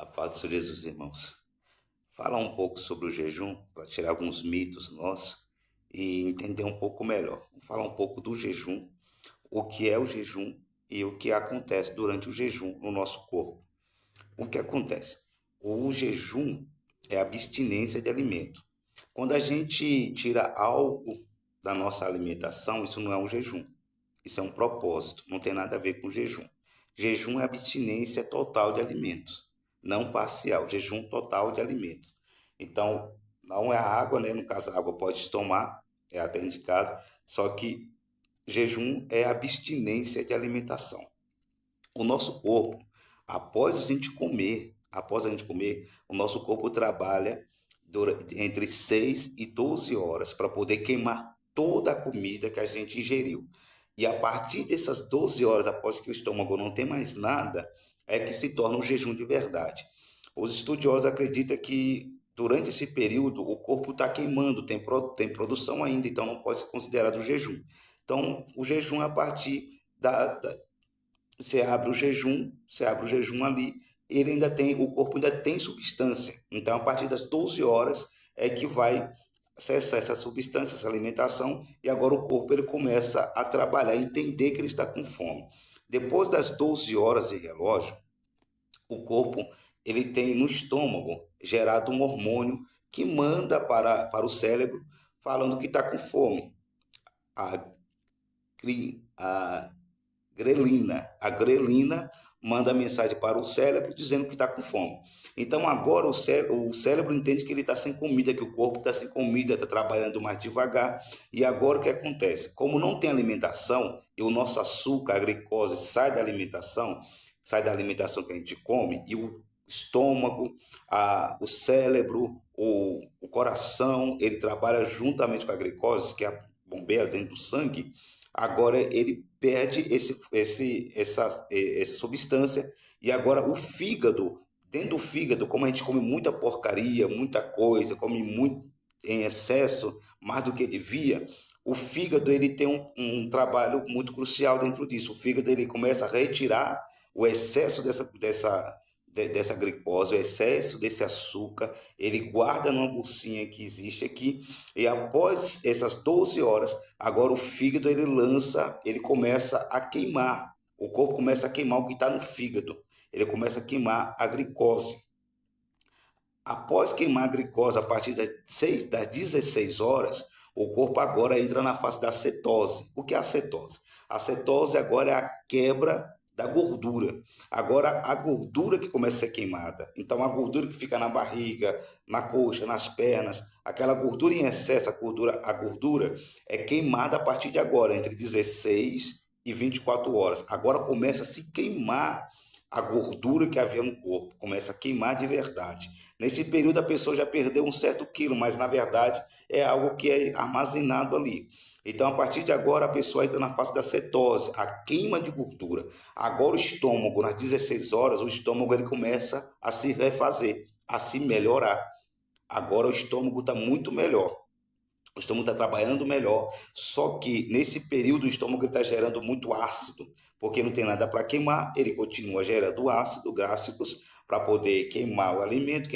A paz do Senhor Jesus, irmãos. Falar um pouco sobre o jejum, para tirar alguns mitos nossos e entender um pouco melhor. Vamos falar um pouco do jejum, o que é o jejum e o que acontece durante o jejum no nosso corpo. O que acontece? O jejum é a abstinência de alimento. Quando a gente tira algo da nossa alimentação, isso não é um jejum. Isso é um propósito, não tem nada a ver com jejum. Jejum é abstinência total de alimentos, não parcial, jejum total de alimentos. Então, não é a água, né? No caso, a água pode tomar, é até indicado, só que jejum é abstinência de alimentação. O nosso corpo, após a gente comer, o nosso corpo trabalha entre 6 e 12 horas para poder queimar toda a comida que a gente ingeriu. E a partir dessas 12 horas, após que o estômago não tem mais nada, é que se torna um jejum de verdade. Os estudiosos acreditam que durante esse período o corpo está queimando, tem produção ainda, então não pode ser considerado jejum. Então, o jejum é a partir você abre o jejum ali, ele ainda tem, o corpo ainda tem substância. Então, a partir das 12 horas é que vai cessar essa substância, essa alimentação, e agora o corpo ele começa a trabalhar, entender que ele está com fome. Depois das 12 horas de relógio, o corpo ele tem no estômago gerado um hormônio que manda para o cérebro falando que está com fome. A, a grelina. A grelina manda mensagem para o cérebro dizendo que está com fome. Então agora o cérebro entende que ele está sem comida, que o corpo está sem comida, está trabalhando mais devagar. E agora o que acontece? Como não tem alimentação e o nosso açúcar, a glicose sai da alimentação que a gente come e o estômago, o cérebro, o coração, ele trabalha juntamente com a glicose, que é a bombeia dentro do sangue. Agora ele perde essa substância e agora o fígado, dentro do fígado, como a gente come muita porcaria, muita coisa, come muito em excesso, mais do que devia, o fígado ele tem um trabalho muito crucial dentro disso. O fígado ele começa a retirar o excesso dessa glicose, o excesso desse açúcar, ele guarda numa bolsinha que existe aqui, e após essas 12 horas, agora o fígado ele começa a queimar, o corpo começa a queimar o que está no fígado, ele começa a queimar a glicose. Após queimar a glicose a partir das 16 horas, o corpo agora entra na fase da cetose. O que é a cetose? A cetose agora é a quebra da gordura. Agora a gordura que começa a ser queimada. Então a gordura que fica na barriga, na coxa, nas pernas, aquela gordura em excesso, a gordura é queimada a partir de agora, entre 16 e 24 horas. Agora começa a se queimar a gordura que havia no corpo, começa a queimar de verdade. Nesse período a pessoa já perdeu um certo quilo, mas na verdade é algo que é armazenado ali. Então, a partir de agora, a pessoa entra na fase da cetose, a queima de gordura. Agora, o estômago, nas 16 horas, o estômago ele começa a se refazer, a se melhorar. Agora, o estômago está muito melhor. O estômago está trabalhando melhor, só que nesse período o estômago está gerando muito ácido, porque não tem nada para queimar, ele continua gerando ácido gástricos para poder queimar o alimento,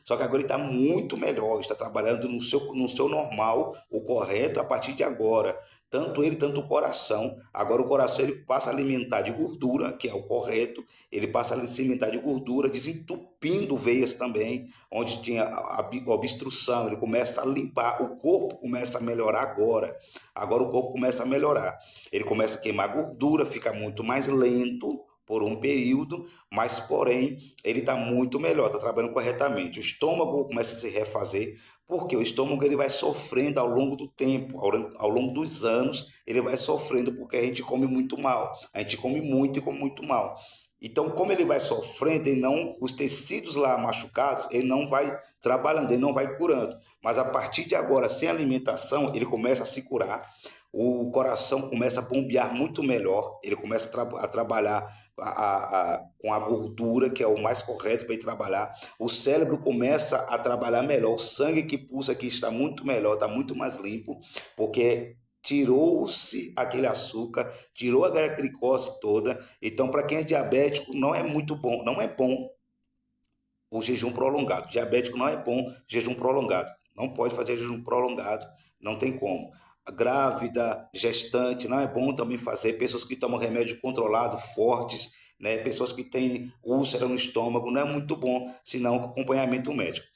só que agora ele está muito melhor, está trabalhando no seu normal, o correto a partir de agora. Tanto ele, tanto o coração. Agora o coração ele passa a alimentar de gordura, que é o correto, ele passa a se alimentar de gordura, desentupindo veias também, onde tinha a obstrução, ele começa a limpar, o corpo começa a melhorar agora. Agora o corpo começa a melhorar. Ele começa a queimar gordura, fica muito mais lento por um período, mas porém ele está muito melhor, está trabalhando corretamente. O estômago começa a se refazer, porque o estômago ele vai sofrendo ao longo do tempo, ao longo dos anos, ele vai sofrendo porque a gente come muito mal, a gente come muito e come muito mal. Então, como ele vai sofrendo, ele não, os tecidos lá machucados, ele não vai trabalhando, ele não vai curando. Mas a partir de agora, sem alimentação, ele começa a se curar. O coração começa a bombear muito melhor, ele começa a trabalhar com a gordura, que é o mais correto para ele trabalhar. O cérebro começa a trabalhar melhor, o sangue que pulsa aqui está muito melhor, está muito mais limpo, porque tirou-se aquele açúcar, tirou a glicose toda. Então, para quem é diabético, não é muito bom, não é bom o jejum prolongado. Diabético não é bom jejum prolongado. Não pode fazer jejum prolongado, não tem como. Grávida, gestante, não é bom também fazer. Pessoas que tomam remédio controlado, fortes, né? Pessoas que têm úlcera no estômago, não é muito bom, senão com acompanhamento médico.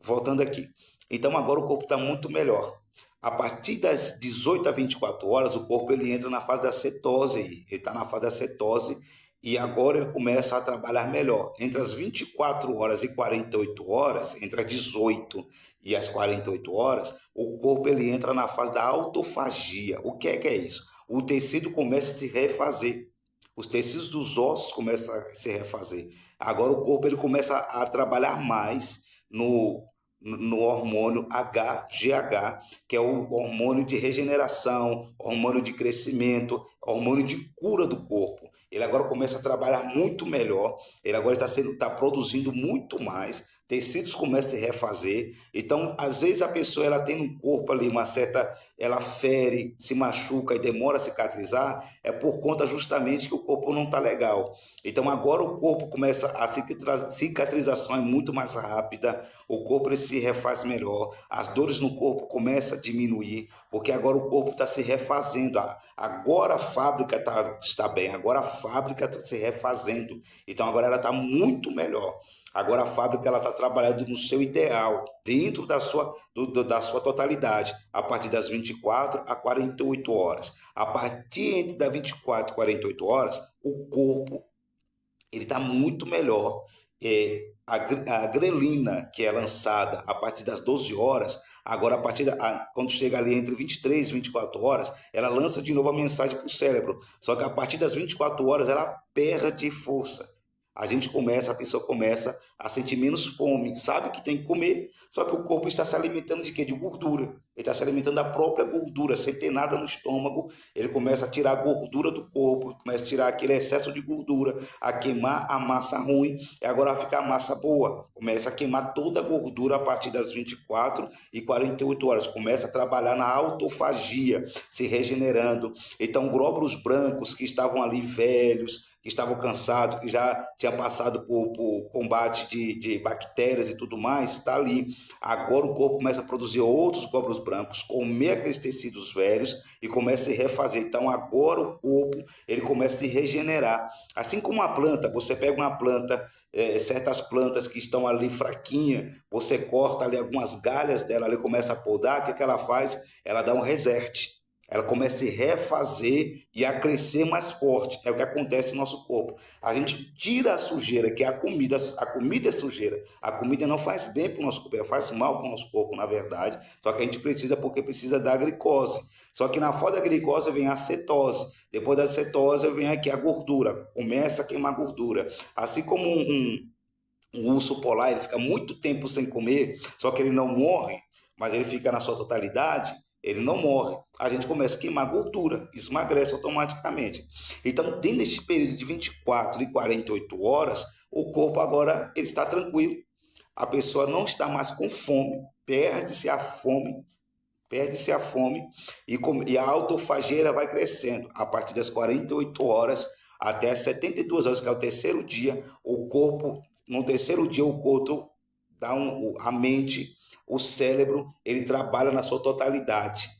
Voltando aqui. Então agora o corpo está muito melhor. A partir das 18 a 24 horas, o corpo ele entra na fase da cetose. Ele está na fase da cetose e agora ele começa a trabalhar melhor. Entre as 24 horas e 48 horas, entre as 18 e as 48 horas, o corpo ele entra na fase da autofagia. O que é isso? O tecido começa a se refazer. Os tecidos dos ossos começam a se refazer. Agora o corpo ele começa a trabalhar mais no hormônio HGH, que é o hormônio de regeneração, hormônio de crescimento, hormônio de cura do corpo. Ele agora começa a trabalhar muito melhor, ele agora está produzindo muito mais, tecidos começam a se refazer. Então, às vezes a pessoa ela tem no corpo ali uma certa, ela fere, se machuca e demora a cicatrizar, é por conta justamente que o corpo não está legal. Então, agora o corpo começa a cicatrização é muito mais rápida, o corpo se refaz melhor, as dores no corpo começam a diminuir, porque agora o corpo está se refazendo. Agora a fábrica está bem, agora a fábrica está se refazendo. Então agora ela está muito melhor. Agora a fábrica ela está trabalhando no seu ideal, dentro da sua totalidade, a partir das 24 a 48 horas. A partir entre das 24 e 48 horas, o corpo ele está muito melhor. A grelina, que é lançada a partir das 12 horas, agora quando chega ali entre 23 e 24 horas, ela lança de novo a mensagem para o cérebro. Só que a partir das 24 horas ela perde força. A pessoa começa a sentir menos fome, sabe que tem que comer, só que o corpo está se alimentando de quê? De gordura. Ele está se alimentando da própria gordura, sem ter nada no estômago, ele começa a tirar a gordura do corpo, começa a tirar aquele excesso de gordura, a queimar a massa ruim, e agora vai ficar a massa boa. Começa a queimar toda a gordura a partir das 24 e 48 horas, começa a trabalhar na autofagia, se regenerando. Então, glóbulos brancos que estavam ali velhos, que estavam cansados, que já tinha passado por combate de bactérias e tudo mais, está ali. Agora o corpo começa a produzir outros glóbulos brancos, comer aqueles tecidos velhos e começa a se refazer. Então agora o corpo ele começa a se regenerar. Assim como a planta, você pega uma planta, certas plantas que estão ali fraquinha, você corta ali algumas galhas dela, ali começa a podar, o que ela faz? Ela dá um reset. Ela começa a se refazer e a crescer mais forte. É o que acontece no nosso corpo. A gente tira a sujeira, que é a comida. A comida é sujeira. A comida não faz bem para o nosso corpo, ela faz mal para o nosso corpo, na verdade. Só que a gente precisa porque precisa da glicose. Só que na foda da glicose vem a cetose. Depois da cetose vem aqui a gordura. Começa a queimar gordura. Assim como um urso polar, ele fica muito tempo sem comer, só que ele não morre, mas ele fica na sua totalidade, ele não morre. A gente começa a queimar gordura, isso emagrece automaticamente. Então, dentro desse período de 24 e 48 horas, o corpo agora ele está tranquilo. A pessoa não está mais com fome, perde-se a fome e a autofagia vai crescendo. A partir das 48 horas até as 72 horas, que é o terceiro dia, no terceiro dia o corpo dá a mente, o cérebro, ele trabalha na sua totalidade.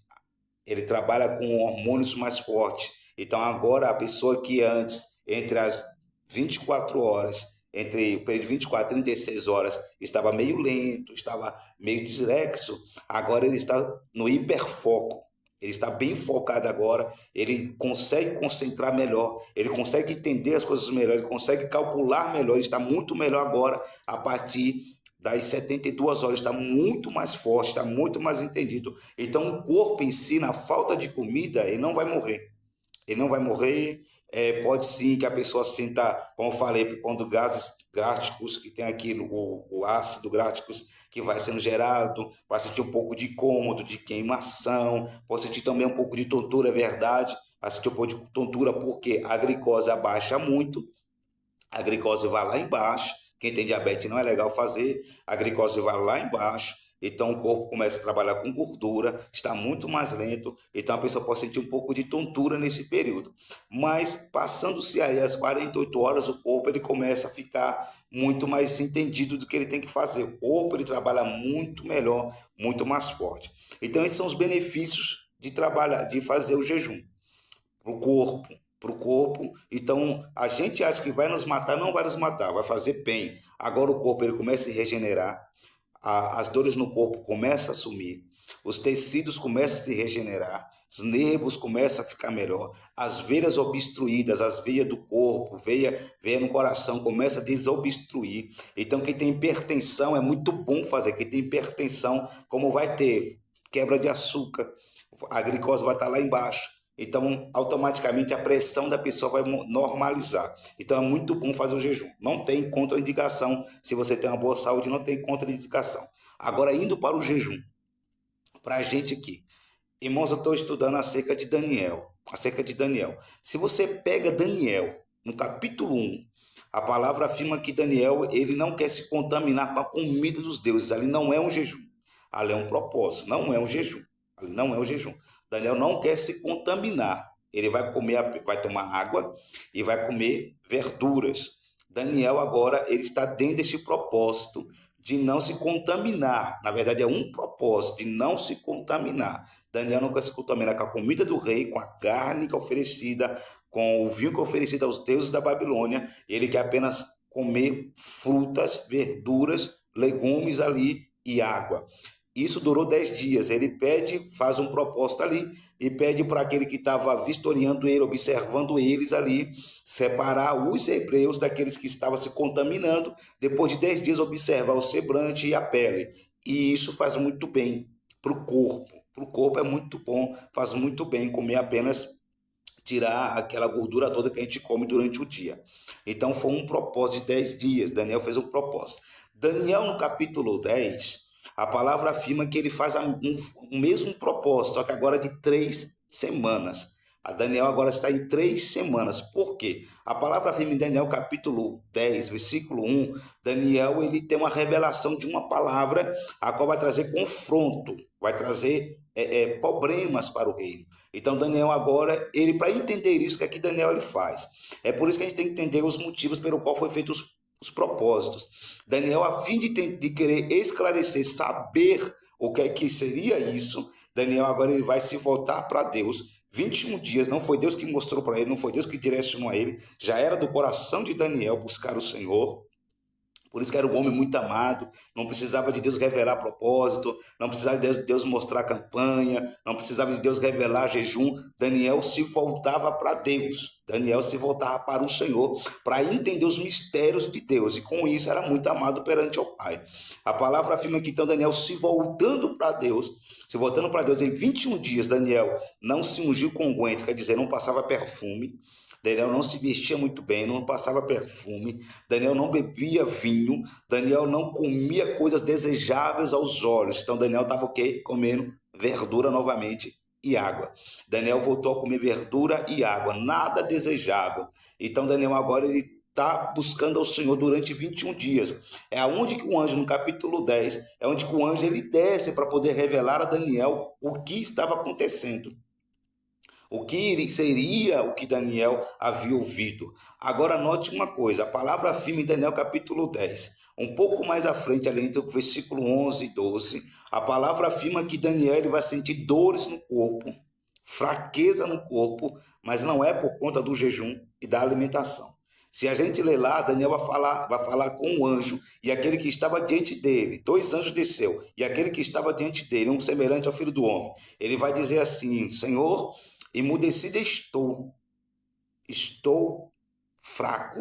Ele trabalha com hormônios mais fortes. Então agora a pessoa que antes, entre as 24 horas, entre o período de 24 e 36 horas, estava meio lento, estava meio dislexo, agora ele está no hiperfoco. Ele está bem focado agora, ele consegue concentrar melhor, ele consegue entender as coisas melhor, ele consegue calcular melhor, ele está muito melhor agora a partir das 72 horas, está muito mais forte, está muito mais entendido. Então o corpo em si, na falta de comida, ele não vai morrer. Ele não vai morrer, pode sim que a pessoa sinta, como eu falei, por conta dos gases gástricos, que tem aqui o ácido gástrico que vai sendo gerado, vai sentir um pouco de incômodo, de queimação, pode sentir também um pouco de tontura, é verdade, vai sentir um pouco de tontura porque a glicose abaixa muito, a glicose vai lá embaixo, quem tem diabetes não é legal fazer, a glicose vai lá embaixo, então o corpo começa a trabalhar com gordura, está muito mais lento, então a pessoa pode sentir um pouco de tontura nesse período. Mas passando-se aí as 48 horas, o corpo ele começa a ficar muito mais entendido do que ele tem que fazer. O corpo ele trabalha muito melhor, muito mais forte. Então esses são os benefícios de trabalhar, de fazer o jejum para o corpo. Para o corpo, então a gente acha que vai nos matar, não vai nos matar, vai fazer bem. Agora o corpo ele começa a se regenerar, as dores no corpo começam a sumir, os tecidos começam a se regenerar, os nervos começam a ficar melhor, as veias obstruídas, as veias do corpo, veia no coração, começa a desobstruir. Então quem tem hipertensão é muito bom fazer, quem tem hipertensão, como vai ter quebra de açúcar, a glicose vai estar lá embaixo. Então, automaticamente a pressão da pessoa vai normalizar. Então, é muito bom fazer o jejum. Não tem contraindicação. Se você tem uma boa saúde, não tem contraindicação. Agora, indo para o jejum, para a gente aqui. Irmãos, eu estou estudando acerca de Daniel. Acerca de Daniel. Se você pega Daniel, no capítulo 1, a palavra afirma que Daniel ele não quer se contaminar com a comida dos deuses. Ali não é um jejum. Ali é um propósito. Não é um jejum. Ali não é um jejum. Daniel não quer se contaminar. Ele vai comer, vai tomar água e vai comer verduras. Daniel agora ele está dentro deste propósito de não se contaminar. Na verdade é um propósito de não se contaminar. Daniel não quer se contaminar com a comida do rei, com a carne que é oferecida, com o vinho que é oferecido aos deuses da Babilônia. Ele quer apenas comer frutas, verduras, legumes ali e água. Isso durou 10 dias. Ele pede, faz um propósito ali e pede para aquele que estava vistoriando ele, observando eles ali, separar os hebreus daqueles que estavam se contaminando. Depois de 10 dias, observar o semblante e a pele. E isso faz muito bem para o corpo. Para o corpo é muito bom, faz muito bem comer apenas tirar aquela gordura toda que a gente come durante o dia. Então foi um propósito de 10 dias. Daniel fez um propósito. Daniel, no capítulo 10, a palavra afirma que ele faz o mesmo propósito, só que agora de 3 semanas. A Daniel agora está em 3 semanas. Por quê? A palavra afirma em Daniel capítulo 10, versículo 1, Daniel ele tem uma revelação de uma palavra, a qual vai trazer confronto, vai trazer problemas para o reino. Então Daniel agora, ele para entender isso que aqui Daniel ele faz. É por isso que a gente tem que entender os motivos pelo qual foi feito os propósitos. Daniel, a fim de querer esclarecer, saber o que é que seria isso, Daniel agora ele vai se voltar para Deus. 21 dias, não foi Deus que mostrou para ele, não foi Deus que direcionou a ele, já era do coração de Daniel buscar o Senhor. Por isso que era um homem muito amado, não precisava de Deus revelar propósito, não precisava de Deus mostrar campanha, não precisava de Deus revelar jejum. Daniel se voltava para Deus, Daniel se voltava para o Senhor, para entender os mistérios de Deus, e com isso era muito amado perante o Pai. A palavra afirma que então Daniel se voltando para Deus, em 21 dias, Daniel não se ungiu com unguento, quer dizer, não passava perfume. Daniel não se vestia muito bem, não passava perfume, Daniel não bebia vinho, Daniel não comia coisas desejáveis aos olhos. Então Daniel estava o quê? Comendo verdura novamente e água. Daniel voltou a comer verdura e água, nada desejável. Então Daniel agora ele está buscando ao Senhor durante 21 dias. É onde que o anjo, no capítulo 10, é onde que o anjo ele desce para poder revelar a Daniel o que estava acontecendo. O que seria o que Daniel havia ouvido. Agora note uma coisa, a palavra afirma em Daniel capítulo 10, um pouco mais à frente, ali entre o versículo 11 e 12, a palavra afirma que Daniel ele vai sentir dores no corpo, fraqueza no corpo, mas não é por conta do jejum e da alimentação. Se a gente ler lá, Daniel vai falar com o anjo, e aquele que estava diante dele, 2 anjos desceu, e aquele que estava diante dele, um semelhante ao filho do homem, ele vai dizer assim: Senhor, emudecido estou fraco,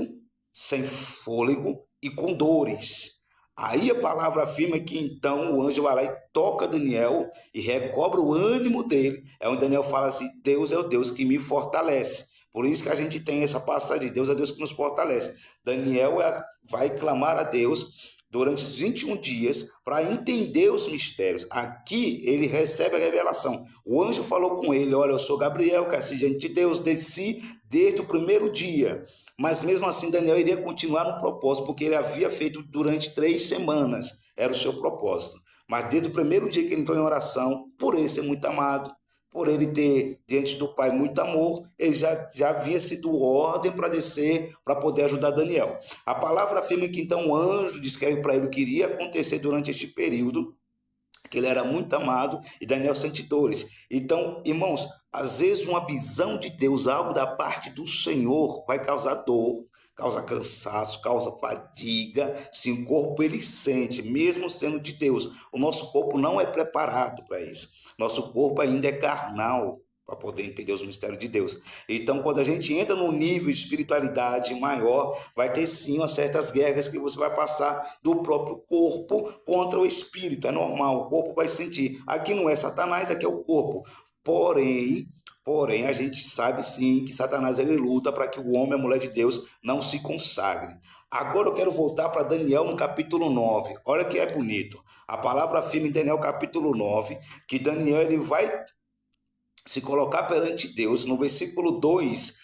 sem fôlego e com dores. Aí a palavra afirma que então o anjo vai lá e toca Daniel e recobra o ânimo dele. É onde Daniel fala assim: Deus é o Deus que me fortalece. Por isso que a gente tem essa passagem, Deus é Deus que nos fortalece. Daniel vai clamar a Deus durante os 21 dias para entender os mistérios. Aqui ele recebe a revelação. O anjo falou com ele: olha, eu sou Gabriel, que assiste diante de Deus, desci desde o primeiro dia. Mas mesmo assim Daniel iria continuar no propósito, porque ele havia feito durante 3 semanas, era o seu propósito. Mas desde o primeiro dia que ele entrou em oração, por ele ser muito amado, por ele ter diante do Pai muito amor, ele já havia sido ordem para descer, para poder ajudar Daniel. A palavra afirma que então o anjo descreve para ele o que iria acontecer durante este período, que ele era muito amado, e Daniel sente dores. Então, irmãos, às vezes uma visão de Deus, algo da parte do Senhor, vai causar dor, causa cansaço, causa fadiga. Se o corpo ele sente, mesmo sendo de Deus, o nosso corpo não é preparado para isso. Nosso corpo ainda é carnal para poder entender os mistérios de Deus. Então, quando a gente entra num nível de espiritualidade maior, vai ter sim umas certas guerras que você vai passar do próprio corpo contra o espírito. É normal, o corpo vai sentir. Aqui não é Satanás, aqui é o corpo. Porém, a gente sabe sim que Satanás ele luta para que o homem, a mulher de Deus, não se consagre. Agora eu quero voltar para Daniel no capítulo 9. Olha que é bonito. A palavra afirma em Daniel capítulo 9 que Daniel ele vai se colocar perante Deus. No versículo 2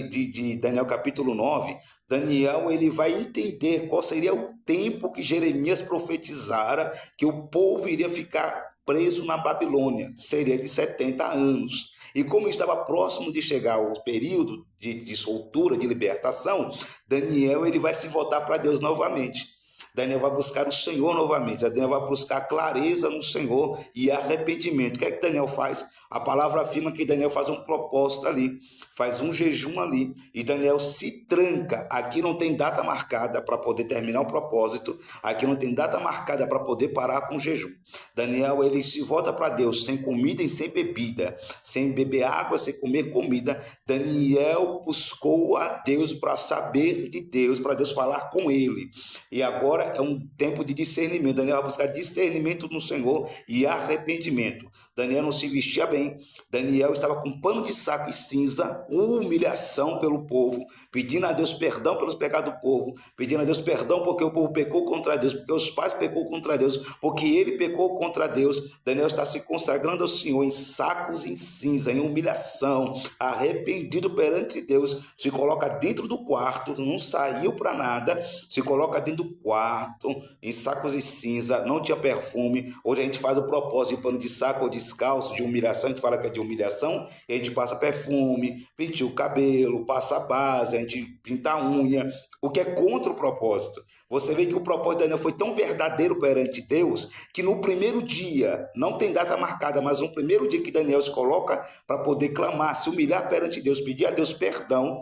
de Daniel capítulo 9, Daniel ele vai entender qual seria o tempo que Jeremias profetizara que o povo iria ficar preso na Babilônia. Seria de 70 anos. E como estava próximo de chegar o período de soltura, de libertação, Daniel ele vai se voltar para Deus novamente. Daniel vai buscar o Senhor novamente. Daniel vai buscar clareza no Senhor e arrependimento. O que é que Daniel faz? A palavra afirma que Daniel faz um propósito ali, faz um jejum ali, e Daniel se tranca. Aqui não tem data marcada para poder terminar o propósito, aqui não tem data marcada para poder parar com o jejum. Daniel ele se volta para Deus sem comida e sem bebida, sem beber água, sem comer comida. Daniel buscou a Deus para saber de Deus, para Deus falar com ele. E agora é um tempo de discernimento. Daniel vai buscar discernimento no Senhor e arrependimento. Daniel não se vestia bem. Daniel estava com pano de saco e cinza, humilhação pelo povo, pedindo a Deus perdão pelos pecados do povo, pedindo a Deus perdão porque o povo pecou contra Deus, porque os pais pecou contra Deus, porque ele pecou contra Deus. Daniel está se consagrando ao Senhor em sacos e em cinza, em humilhação, arrependido perante Deus, se coloca dentro do quarto, não saiu para nada, se coloca dentro do quarto, em sacos e cinza, não tinha perfume. Hoje a gente faz o propósito de pano de saco ou descalço, de humilhação, a gente fala que é de humilhação, e a gente passa perfume, pinta o cabelo, passa base, a gente pinta a unha, o que é contra o propósito. Você vê que o propósito de Daniel foi tão verdadeiro perante Deus, que no primeiro dia, não tem data marcada, mas no primeiro dia que Daniel se coloca para poder clamar, se humilhar perante Deus, pedir a Deus perdão,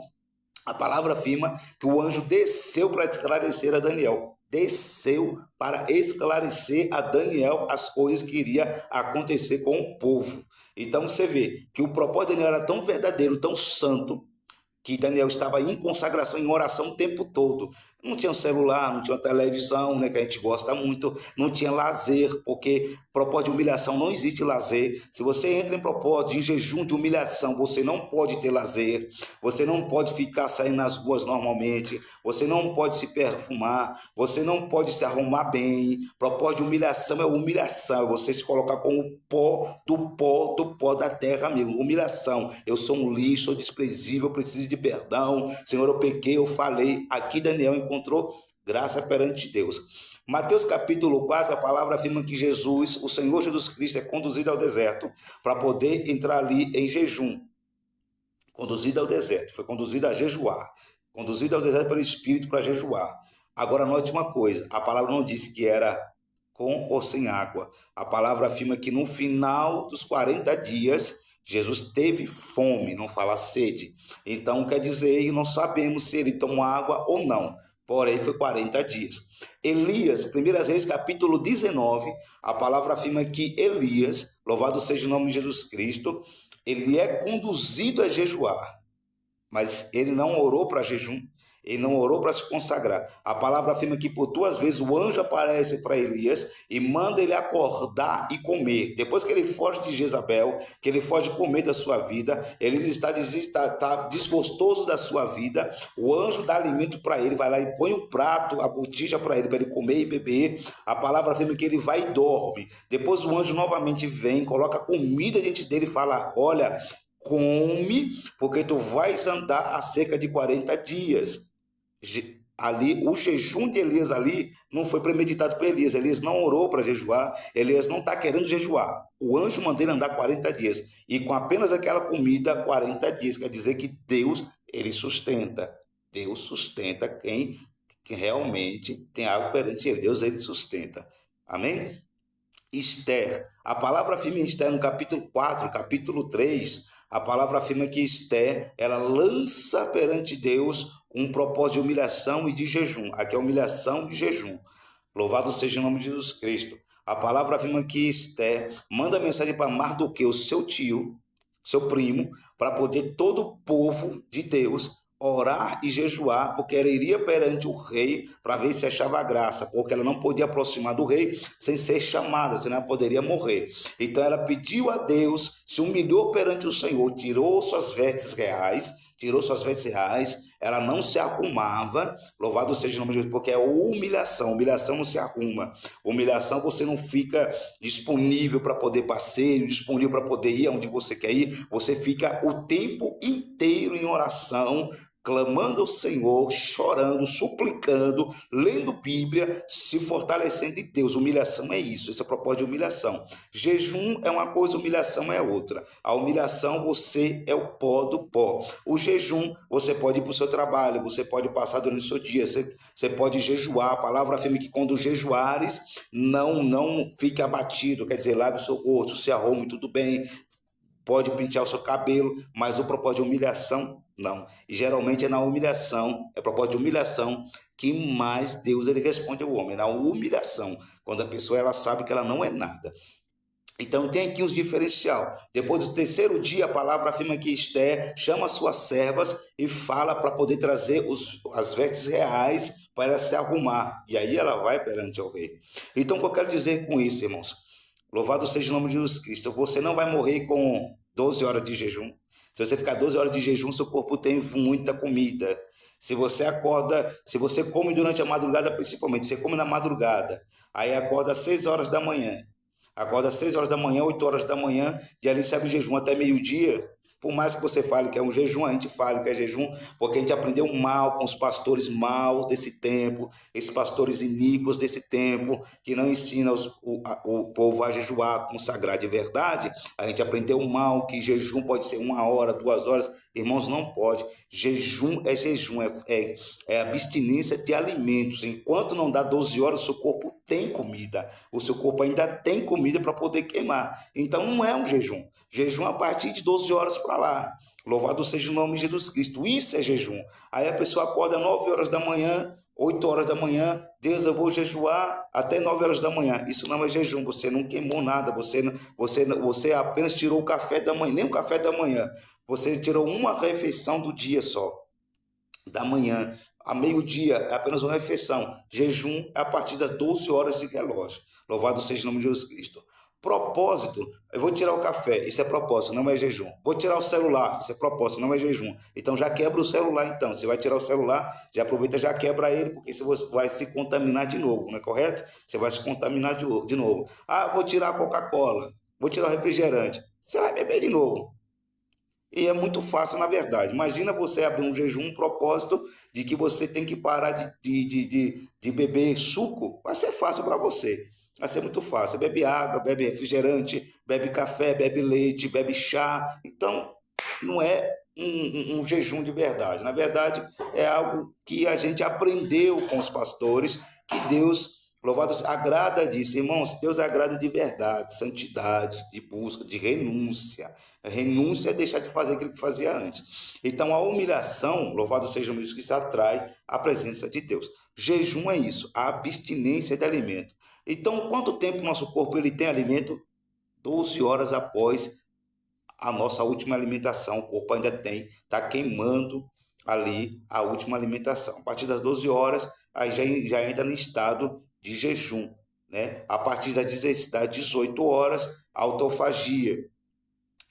a palavra afirma que o anjo desceu para esclarecer a Daniel. Desceu para esclarecer a Daniel as coisas que iria acontecer com o povo. Então você vê que o propósito de Daniel era tão verdadeiro, tão santo, que Daniel estava em consagração, em oração o tempo todo. Não tinha um celular, não tinha uma televisão, né, que a gente gosta muito, não tinha lazer, porque propósito de humilhação não existe lazer. Se você entra em propósito de jejum de humilhação, você não pode ter lazer, você não pode ficar saindo nas ruas normalmente, você não pode se perfumar, você não pode se arrumar bem. Propósito de humilhação é humilhação, é você se colocar como do pó da terra, amigo. Humilhação. Eu sou um lixo, sou desprezível, preciso de perdão. Senhor, eu pequei, eu falei. Aqui Daniel encontrou graça perante Deus. Mateus capítulo 4, a palavra afirma que Jesus, o Senhor Jesus Cristo, é conduzido ao deserto para poder entrar ali em jejum. Conduzido ao deserto, foi conduzido a jejuar. Conduzido ao deserto pelo Espírito para jejuar. Agora note uma coisa, a palavra não disse que era com ou sem água. A palavra afirma que no final dos 40 dias, Jesus teve fome, não fala sede. Então quer dizer, não sabemos se ele tomou água ou não. Porém, foi 40 dias. Elias, 1 Reis, capítulo 19, a palavra afirma que Elias, louvado seja o nome de Jesus Cristo, ele é conduzido a jejuar, mas ele não orou para jejum, ele não orou para se consagrar. A palavra afirma que por 2 vezes o anjo aparece para Elias e manda ele acordar e comer. Depois que ele foge de Jezabel, que ele foge com medo da sua vida, ele está desgostoso da sua vida, o anjo dá alimento para ele, vai lá e põe o prato, a botija para ele comer e beber. A palavra afirma que ele vai e dorme. Depois o anjo novamente vem, coloca comida diante dele e fala: olha, come, porque tu vais andar a cerca de 40 dias. ali, o jejum de Elias ali não foi premeditado por Elias. Elias não orou para jejuar, Elias não está querendo jejuar. O anjo mandou ele andar 40 dias, e com apenas aquela comida, 40 dias. Quer dizer que Deus, ele sustenta. Deus sustenta quem realmente tem algo perante ele. Deus, ele sustenta. Amém? Esther, a palavra afirma em Esther no capítulo 4, capítulo 3, a palavra afirma que Esther, ela lança perante Deus um propósito de humilhação e de jejum. Aqui é humilhação e jejum. Louvado seja o nome de Jesus Cristo. A palavra afirma que Esther manda mensagem para Mardoqueu, seu tio, seu primo, para poder todo o povo de Deus orar e jejuar, porque ela iria perante o rei para ver se achava graça, porque ela não podia aproximar do rei sem ser chamada, senão ela poderia morrer. Então ela pediu a Deus, se humilhou perante o Senhor, tirou suas vestes reais, ela não se arrumava, louvado seja o nome de Deus, porque é humilhação não se arruma, humilhação você não fica disponível para poder passeio, disponível para poder ir aonde você quer ir, você fica o tempo inteiro em oração, clamando ao Senhor, chorando, suplicando, lendo Bíblia, se fortalecendo em Deus. Humilhação é isso, esse é o propósito de humilhação. Jejum é uma coisa, humilhação é outra. A humilhação, você é o pó do pó. O jejum, você pode ir para o seu trabalho, você pode passar durante o seu dia, você pode jejuar. A palavra afirma que quando jejuares, não fique abatido, quer dizer, lave o seu rosto, se arrume, tudo bem, pode pentear o seu cabelo, mas o propósito de humilhação, não. E geralmente é na humilhação, é propósito de humilhação, que mais Deus ele responde ao homem, na humilhação, quando a pessoa ela sabe que ela não é nada. Então tem aqui uns diferencial. Depois do terceiro dia, a palavra afirma que Esther chama suas servas e fala para poder trazer as vestes reais para ela se arrumar. E aí ela vai perante o rei. Então o que eu quero dizer com isso, irmãos? Louvado seja o nome de Jesus Cristo. Você não vai morrer com 12 horas de jejum. Se você ficar 12 horas de jejum, seu corpo tem muita comida. Se você acorda, se você come durante a madrugada, principalmente, você come na madrugada, aí acorda às 6 horas da manhã. Acorda às 6 horas da manhã, 8 horas da manhã, e ali segue o jejum até meio-dia. Por mais que você fale que é um jejum, a gente fala que é jejum, porque a gente aprendeu mal com os pastores maus desse tempo, esses pastores iníquos desse tempo, que não ensinam o povo a jejuar, consagrar de verdade. A gente aprendeu mal que jejum pode ser 1 hora, 2 horas. Irmãos, não pode. Jejum, é abstinência de alimentos. Enquanto não dá 12 horas, o seu corpo tem comida. O seu corpo ainda tem comida para poder queimar. Então não é um jejum. Jejum a partir de 12 horas para lá. Louvado seja o nome de Jesus Cristo. Isso é jejum. Aí a pessoa acorda 9 horas da manhã, 8 horas da manhã, Deus, eu vou jejuar até 9 horas da manhã. Isso não é jejum, você não queimou nada, você apenas tirou o café da manhã, nem o café da manhã. Você tirou uma refeição do dia só, da manhã. A meio-dia é apenas uma refeição. Jejum é a partir das 12 horas de relógio. Louvado seja o nome de Jesus Cristo. Propósito, eu vou tirar o café, isso é propósito, não é jejum. Vou tirar o celular, isso é propósito, não é jejum. Então já quebra o celular então. Você vai tirar o celular, já aproveita, já quebra ele, porque você vai se contaminar de novo, não é correto? Você vai se contaminar de novo. Ah, vou tirar a Coca-Cola, vou tirar o refrigerante. Você vai beber de novo. E é muito fácil, na verdade. Imagina você abrir um jejum, um propósito de que você tem que parar de beber suco. Vai ser fácil para você. Vai ser muito fácil. Você bebe água, bebe refrigerante, bebe café, bebe leite, bebe chá. Então, não é um jejum de verdade. Na verdade, é algo que a gente aprendeu com os pastores, que Deus, louvado, agrada disso. Irmãos, Deus agrada de verdade, santidade, de busca, de renúncia. Renúncia é deixar de fazer aquilo que fazia antes. Então, a humilhação, louvado seja o Deus, que se atrai à presença de Deus. Jejum é isso, a abstinência de alimento. Então, quanto tempo nosso corpo ele tem alimento? 12 horas após a nossa última alimentação, o corpo ainda tem, está queimando ali a última alimentação. A partir das 12 horas, aí já entra no estado de jejum, né? A partir das 18 horas, autofagia.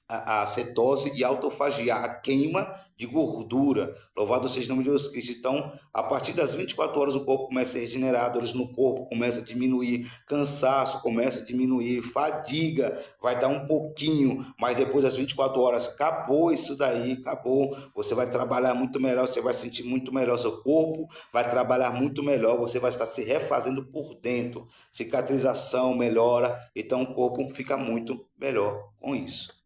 a cetose e autofagiar, a queima de gordura. Louvado seja o nome de Jesus Cristo. Então, a partir das 24 horas, o corpo começa a ser regenerado, dores no corpo começa a diminuir, cansaço começa a diminuir, fadiga vai dar um pouquinho, mas depois das 24 horas, acabou isso daí, acabou. Você vai trabalhar muito melhor, você vai sentir muito melhor, seu corpo vai trabalhar muito melhor, você vai estar se refazendo por dentro, cicatrização melhora, então o corpo fica muito melhor com isso.